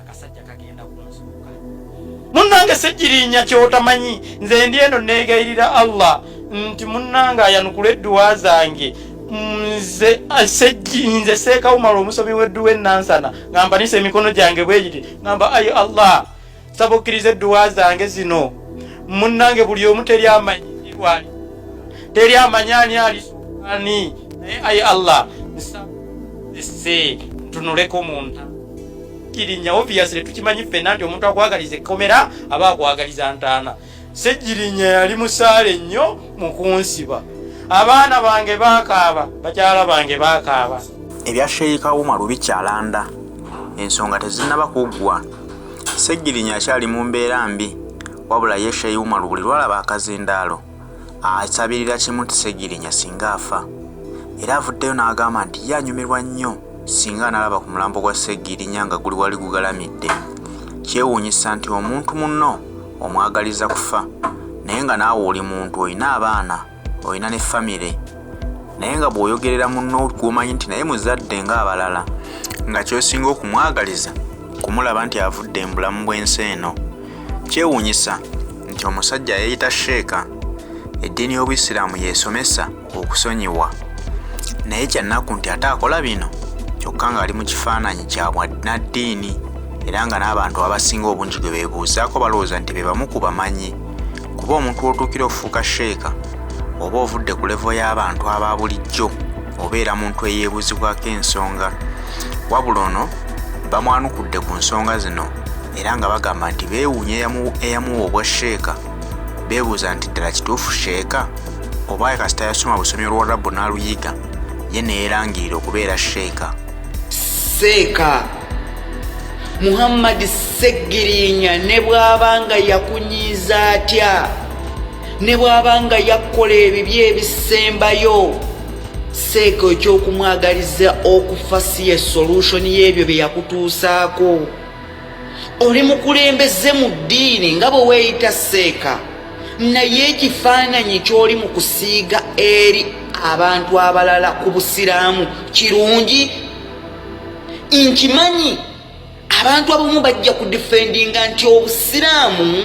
akasajja kagenda kunsuuka munnange Ssejjirinya kyotamanyi nze ndi eno neegayirira Allah nti munnange ayanukula edduwa zange nze Seeka Umar omusomi w'edduwa ennansana ngamba nisa emikono gyange bwegiti ngamba ayi Allah saba okkiriza edduwa zange zino munnange buli omu teri amanyi wali teri amanyi ani ali ani naye ayi Allah ese tunuleko muntu Ssejjirinya obviously tukimanyi ffenna nti omuntu akwagaliza ekkomera aba akwagaliza ntaana Ssejjirinya yali musaale nnyo mu kunsiba abaana bange baakaaba bakyala bange baakaaba ebya Sheikh Umar bikyalanda ensonga tezinnaba kuggwa Ssejjirinya akyali mu mbeera mbi wabula ye Sheikh Umar buli lwalaba akazindaalo asabirira kimu nti Ssejjirinya singa afa era avuddeyo n'agamba nti yanyumirwa nnyo singa nalaba ku mulambo gwa Ssejjirinya nga guli wali gugalamidde kyewuunyisa nti omuntu munno omwagaliza kufa naye nga naawe oli muntu olina abaana olina ne famire naye nga bw'oyogerera munno gw'omanyi nti naye muzadde ng'abalala nga ky'osinga okumwagaliza kumulaba nti avudde mu bulamu bw'ensi eno kyewuunyisa nti omusajja yeeyita Sheeka eddiini y'Obuyisiraamu yeesomesa okusonyiwa naye kyannaku nti ate akola bino kyokka ng'ali mu kifaananyi kya bwannaddiini era nga n'abantu abasinga obungi gwe beebuuzaako balowooza nti be bamu ku bamanyi kuba omuntu w'otuukira okufuuka Sheeka oba ovudde ku levo y'abantu aba bulijjo obeera muntu eyeebuuzibwako ensonga wabula ono bamwanukudde ku nsonga zino era nga bagamba nti beewuunya eyamuwa obwa Sheeka beebuuza nti ddala kituufu Sheeka oba kasita yasoma busomyo lw'Olwarabu n'aluyiga ye neerangirira okubeera Sheeka. Seeka Muhammad Ssejjirinya ne bw'abanga yakunyiiza atya ne bw'abanga yakola ebibi ebisembayo Seeka ekyokumwagaliza okufa si ye solution y'ebyo bye yakutuusaako. Oli mukulembeze mu ddiini nga bwe weeyita Seeka naye ekifaananyi ky'oli mu kusiiga eri abantu abalala ku busiraamu kirungi. Nkimanyi abantu abamu bajja kudifendinga nti obusiraamu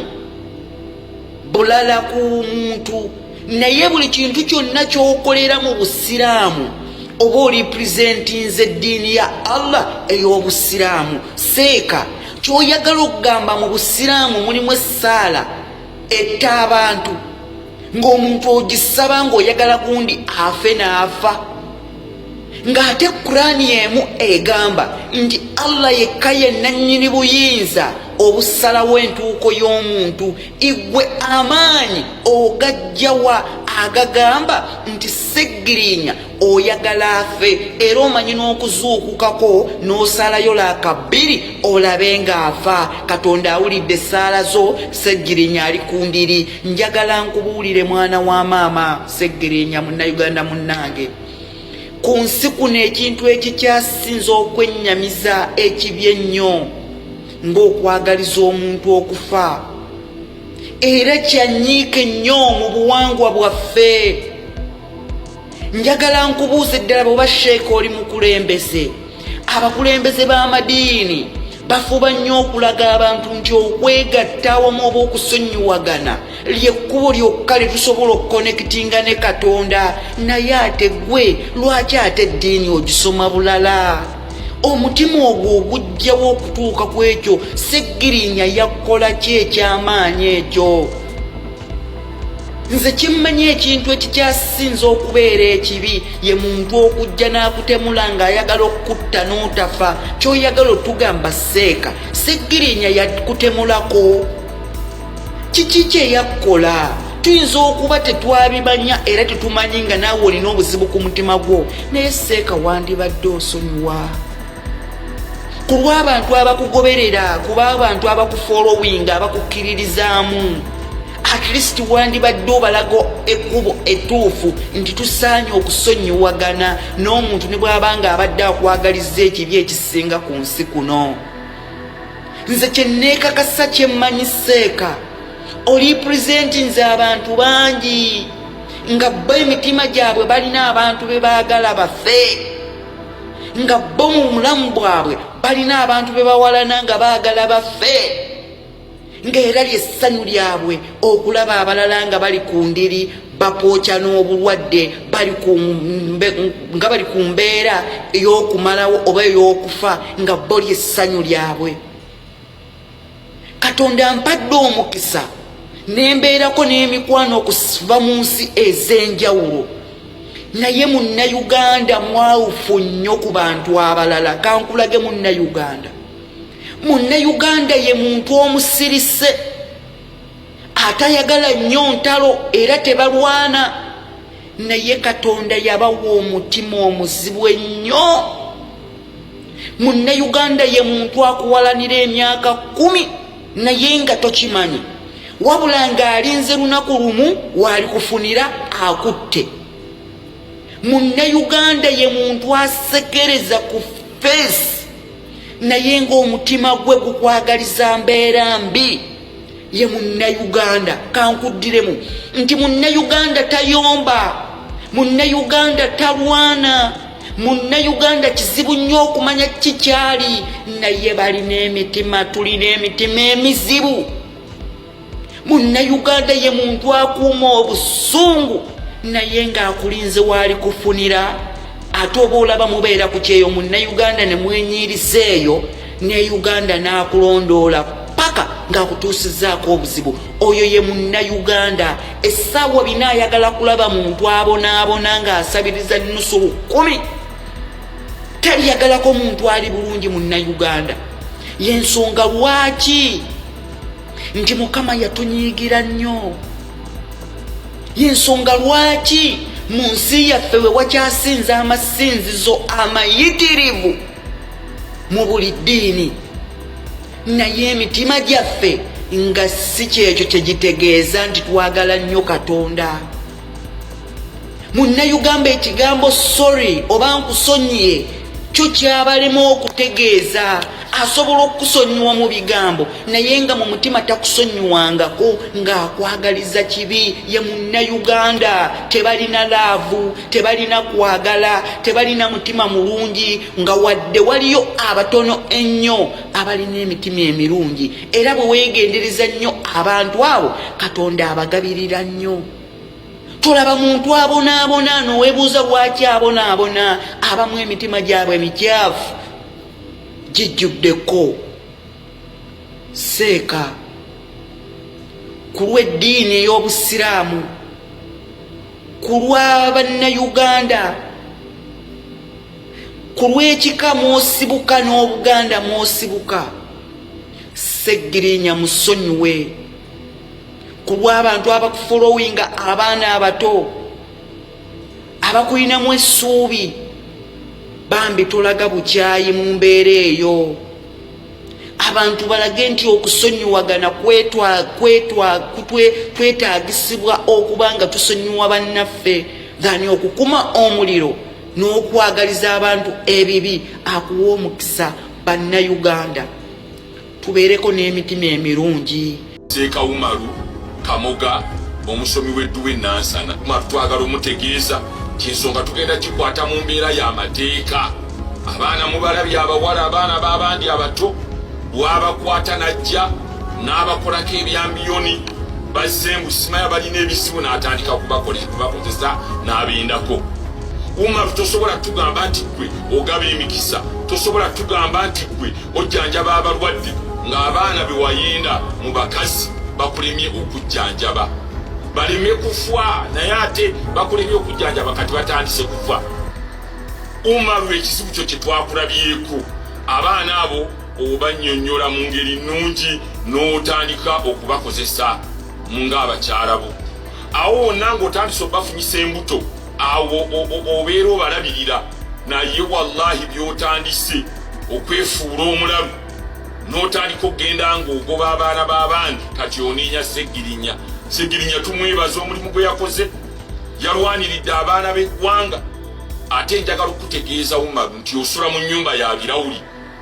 bulala ku muntu naye buli kintu kyonna ky'okolera mu busiraamu oba olipresentinze eddiini ya Allah ey'obusiraamu. Seeka ky'oyagala okugamba mu busiraamu mulimu essaala etta abantu ng'omuntu ogisaba ng'oyagala gundi afe n'afa ng'ate Kurani emu egamba nti Allah yekka ye nannyini buyinza obusalawo entuuko y'omuntu igwe amaanyi ogajjawa agagamba nti Ssejjirinya oyagala afe era omanyi n'okuzuukukako n'osalayo laakabbiri olabe ng'afa. Katonda awulidde essaala zo Ssejjirinya ali ku ndiri. Njagala nkubuulire mwana wa maama Ssejjirinya munnayuganda munnange ku nsi kuno ekintu ekikyasinza okwennyamiza ekibi ennyo ng'okwagaliza omuntu okufa era kyanyiike nnyo mu buwangwa bwaffe. Njagala nkubuuze ddala bw'oba Sheeka oli mukulembeze abakulembeze b'amadiini bafuba nnyo okulaga abantu nti okwegatta awamu oba okusonyiwagana lyekkubo lyokka lye tusobola okukonekitinga ne Katonda. Naye ate gwe lwaki ate eddiini ogisoma bulala? Omutima ogwo ogujjawo okutuuka ku ekyo Ssejjirinya yakola ki eky'amaanyi ekyo? Nze kimmanyi ekintu ekikyasinza okubeera ekibi ye muntu okujja n'akutemula ng'ayagala okutta n'otafa. Ky'oyagala otugamba Seeka Ssejjirinya yakutemulako kiki kye yakkola? Tuyinza okuba tetwabimanya era tetumanyi nga naawe olina obuzibu ku mutima gwo naye Seeka wandibadde osonyiwa ku lw'abantu abakugoberera kuba abantu abakufollowinga abakukkiririzaamu. At least wandibadde obalaga ekkubo ettuufu nti tusaanye okusonyiwagana n'omuntu ne bw'abanga abadde akwagaliza ekibi ekisinga ku nsi kuno. Nze kye neekakasa kye mmanyi Seeka oli presentinze abantu bangi nga bo emitima gyabwe balina abantu be baagala bafe nga bo mu mulamu bwabwe balina abantu be bawalana nga baagala bafe ng'era lyessanyu lyabwe okulaba abalala nga bali ku ndiri bapookya n'obulwadde nga bali ku mbeera ey'okumalawo oba ey'okufa nga bo lyessanyu lyabwe. Katonda mpadde omukisa nembeerako n'emikwano okuva mu nsi ez'enjawulo, naye Munnayuganda mwawufu nnyo ku bantu abalala. Kankulage Munnayuganda. Munnayuganda ye muntu omusirise, atayagala nnyo ntalo era tebalwana, naye Katonda yabawa omutima omuzibu ennyo. Munnayuganda ye muntu akuwalanira emyaka 10 naye nga tokimanyi, wabula ng'alinze lunaku lumu waali kufunira akutte. Munnayuganda ye muntu asekereza ku feesi naye ng'omutima gwe gukwagaliza mbeera mbi. Ye Munnayuganda. Kankuddiremu nti Munnayuganda tayomba, Munnayuganda talwana, Munnayuganda kizibu nnyo okumanya kikyali, naye balina emitima, tulina emitima emizibu. Munnayuganda ye muntu akuuma obusungu naye ng'akulinze waali kufunira, ate oba olaba mubeera ku kyeyo Munnayuganda ne mwenyiriseeyo ne Uganda n'akulondoola paka ng'akutuusizzaako obuzibu. Oyo ye Munnayuganda. Essaawa bina ayagala kulaba muntu abonaabona ng'asabiriza nnusu 10, taliyagalako muntu ali bulungi Munnayuganda. Y'ensonga lwaki nti Mukama yatunyiigira nnyo. Y'ensonga lwaki mu nsi yaffe we wakyasinza amasinzizo amayitirivu mu buli ddiini, naye emitima gyaffe nga si kyekyo kyegitegeeza nti twagala nnyo Katonda. Munnayuganda ekigambo sorry oba nkusonyiye kyo kyabalema okutegeeza. Asobola okusonyiwa mu bigambo naye nga mu mutima takusonyiwangako, ng'akwagaliza kibi. Ye Munnayuganda. Tebalina laavu, tebalina kwagala, tebalina mutima mulungi, nga wadde waliyo abatono ennyo abalina emitima emirungi, era bwe weegendereza nnyo abantu abo Katonda abagabirira nnyo. Tolaba muntu abonaabona n'oweebuuza lwaki abonaabona. Abamu emitima gyabwe mikyafu gijjuddeko seeka ku lw'eddiini ey'Obusiraamu, ku lw'Abannayuganda, ku lw'ekika mw'osibuka n'Obuganda mw'osibuka. Seggirinya musonyiwe ku lw'abantu abakufolowinga, abaana abato abakulinamu essuubi. Bambi tolaga bukyayi mu mbeera eyo. Abantu balage nti okusonyiwagana twetaagisibwa okuba nga tusonyiwa bannaffe dhani okukuma omuliro n'okwagaliza abantu ebibi. Akuwa omukisa Bannayuganda, tubeereko n'emitima emirungi. Seeka Umaru Kamoga omusomi w'eddu w'ennansana twagala omutegeeza kinsonga tugenda kikwata mu mbeera y'amateeka. Abaana mubalabye abawala, abaana b'abandi abato bwabakwata najja n'abakolako ebyambiyoni bazze mbusimaya balina ebisibu n'atandika kubakozesa n'abendako. Umaru tosobola tugamba nti gwe ogaba emikisa, tosobola tugamba nti gwe ojjanjaba abalwadde ng'abaana be wayenda mu bakazi bakulemye okujjanjaba. Baleme kufa naye ate bakulemye okujjanjaba kati batandise kufa. Umaru ekizibu kyo kye twakulabyeko, abaana abo obannyonnyola mu ngeri nnungi n'otandika okubakozesa ng'abakyala bo. Awo wonna ng'otandise obafunyisa embuto, awo obeera obalabirira, naye wallahi by'otandise okwefuula omulalu n'otandika okgenda ng'ogoba abaana b'abandi, kati oniinya Seggirinya. Seggirinya tumwebaza omulimu gwe yakoze, yalwaniridde abaana b'eggwanga. Ate njagala okutegeeza Umaru nti osula mu nnyumba ya birawuli,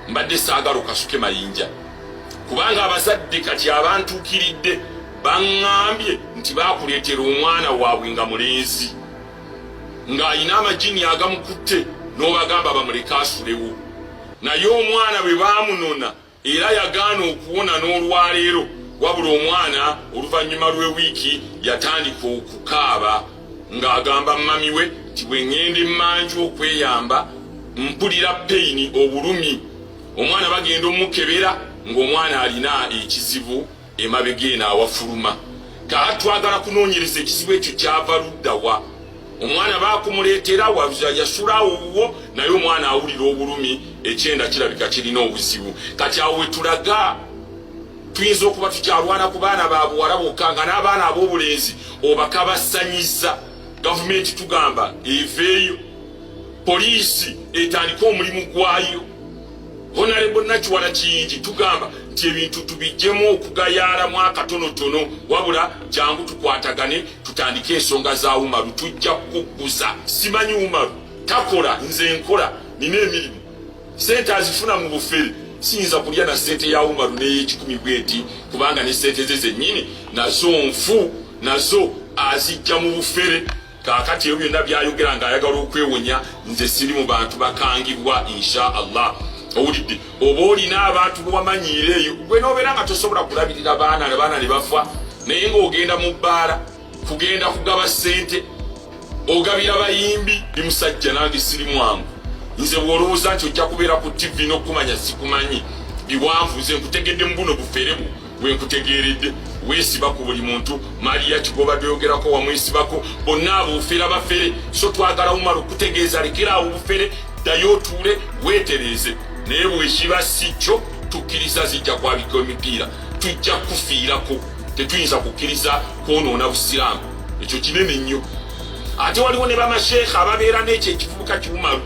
mbadde saagala okasuke mayinja, kubanga abazadde kati abantuukiridde baŋŋambye nti baakuleetera omwana waabwe nga mulenzi, ng'ayina amagini agamukutte n'obagamba bamuleke asulewo. naye omwana bwe bamunona era yagaana okuwona n'olwaleero, wabula omwana oluvannyuma lw'ewiiki yatandika okukaaba ng'agamba mami we nti bwe ŋŋenda emmanju okweyamba mpulira peyini, obulumi. Omwana bagenda omukebera ng'omwana alina ekizibu emabega eno awafuluma. Kale twagala kunoonyereza ekizibu ekyo kyava ludda wa. Omwana bakumuleetera yasulawo naye omwana awulira obulumi, ekyenda kirabika kirina obuzibu. Kati awo wetulaga tuyinza okuba tukyalwana ku baana ba buwala bokka nga n'abaana ab'obulenzi obaka basanyiza. Gavumenti tugamba eveeyo, poliisi etandika omulimu gwayo. Honorable Nakiwala Kiyingi tugamba nti ebintu tubijjemu okugayaalamu akatonotono, wabula jangu tukwatagane tutandike ensonga za Umaru, tujja kukuguza. Simanyi Umaru takola, nze nkola, nina emirimu, sente azifuna mu bufere. Siyinza kulya na sente ya Umaru n'ey'ekikumi bweti, kubanga ne sente ze zennyini nazo nfu, nazo azijja mu bufere. Kaakati ebyo byonna byayogera ng'ayagala okwewonya, nze siri mu bantu bakangibwa insha Allah. Owulidde, oba olina abantu bewamanyiira eyo, gwe n'obeera nga tosobola kulabirira baana ne bafa, naye ng'ogenda mu bbaala kugenda kugaba ssente, ogabira bayimbi, ndi musajja nange siri mwangu. Nze bw'olowooza nti ojja kubeera ku TV n'okumanya sikumanyi, biwanvu, nze nkutegedde mu buno bufere bwe nkutegeeredde. Weesiba ku buli muntu, Maria Kigoba doyogerako wamwesibako, bonna abufera bafere. So twagala Umaru kutegeeza lekera awo bufere, ddayo otuule weetereeze. Naye bwekiba si kyo tukkiriza zijja kwabika emipiira, tujja kufiirako. Tetuyinza kukkiriza kwonoona busiraamu, ekyo kinene nnyo. Ate waliwo ne bamasheekha ababeera n'ekyo ekivubuka kiwumaru,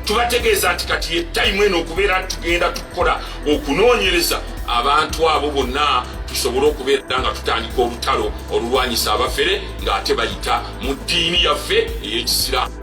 tubategeeza nti kati ye tayimu eno okubeera tugenda tukola okunoonyereza abantu abo bonna, tusobole okubeera nga tutandika olutalo olulwanyisa abafere ng'ate bayita mu ddiini yaffe ey'ekisiraamu.